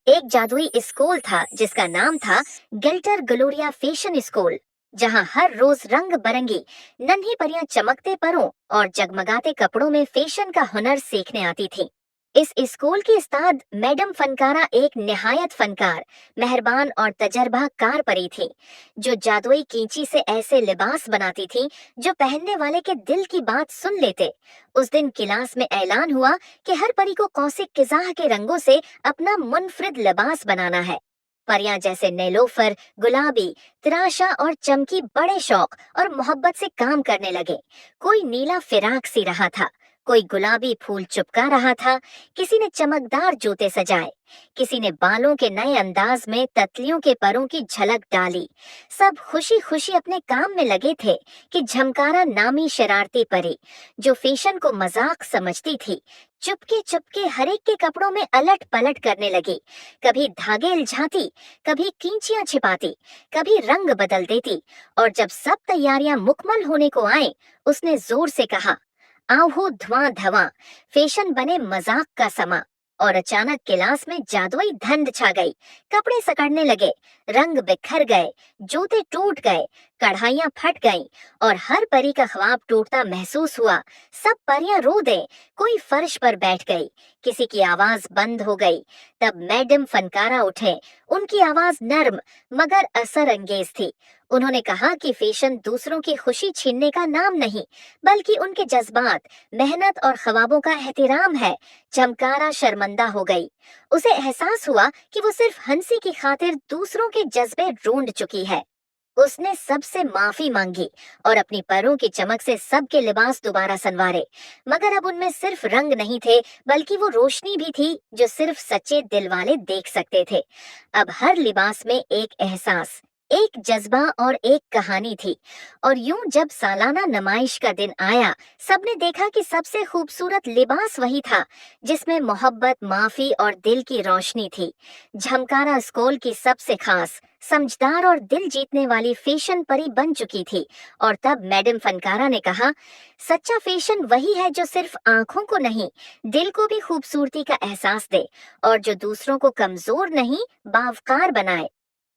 एक जादुई स्कूल था जिसका नाम था गिल्टर ग्लोरिया फैशन स्कूल, जहां हर रोज रंग बरंगी नन्ही परियां चमकते परों और जगमगाते कपड़ों में फैशन का हुनर सीखने आती थी। इस स्कूल की उस्ताद मैडम फनकारा एक निहायत फनकार, मेहरबान और तजर्बाकार परी थी, जो जादुई कैंची से ऐसे लिबास बनाती थी जो पहनने वाले के दिल की बात सुन लेते। उस दिन क्लास में ऐलान हुआ कि हर परी को कौसिक किज़ाह के रंगों से अपना मुनफरिद लिबास बनाना है। परियां जैसे नेलोफर, गुलाबी, तिराशा और चमकी बड़े शौक और मोहब्बत से काम करने लगे। कोई नीला फिराक सी रहा था, कोई गुलाबी फूल चिपका रहा था, किसी ने चमकदार जूते सजाए, किसी ने बालों के नए अंदाज में तितलियों के परों की झलक डाली। सब खुशी खुशी अपने काम में लगे थे कि झमकारा नामी शरारती परी, जो फैशन को मजाक समझती थी, चुपके चुपके हरेक के कपड़ों में अलट पलट करने लगी। कभी धागे उलझाती, कभी कींचियां छिपाती, कभी रंग बदल देती। और जब सब तैयारियां मुकम्मल होने को आए, उसने जोर से कहा, आओ हो धुआं धवां, फैशन बने मजाक का समा। और अचानक क्लास में जादुई धंध छा गई। कपड़े सकड़ने लगे, रंग बिखर गए, जूते टूट गए, कढ़ाइयां फट गईं और हर परी का ख्वाब टूटता महसूस हुआ। सब परियां रो दे, कोई फर्श पर बैठ गई, किसी की आवाज बंद हो गई। तब मैडम फनकारा उठे। उनकी आवाज नर्म मगर असर अंगेज थी। उन्होंने कहा कि फैशन दूसरों की खुशी छीनने का नाम नहीं, बल्कि उनके जज्बात, मेहनत और ख्वाबों का एहतराम है। झमकारा शर्मिंदा हो गई। उसे एहसास हुआ कि वो सिर्फ हंसी की खातिर दूसरों के जज्बे रूंढ चुकी है। उसने सबसे माफी मांगी और अपनी परों की चमक से सबके लिबास दोबारा संवारे। मगर अब उनमें सिर्फ रंग नहीं थे, बल्कि वो रोशनी भी थी जो सिर्फ सच्चे दिल वाले देख सकते थे। अब हर लिबास में एक एहसास, एक जज्बा और एक कहानी थी। और यूं जब सालाना नुमाइश का दिन आया, सबने देखा कि सबसे खूबसूरत लिबास वही था जिसमें मोहब्बत, माफी और दिल की रोशनी थी। झमकारा स्कूल की सबसे खास, समझदार और दिल जीतने वाली फैशन परी बन चुकी थी। और तब मैडम फनकारा ने कहा, सच्चा फैशन वही है जो सिर्फ आंखों को नहीं, दिल को भी खूबसूरती का एहसास दे, और जो दूसरों को कमजोर नहीं, बावकार बनाए।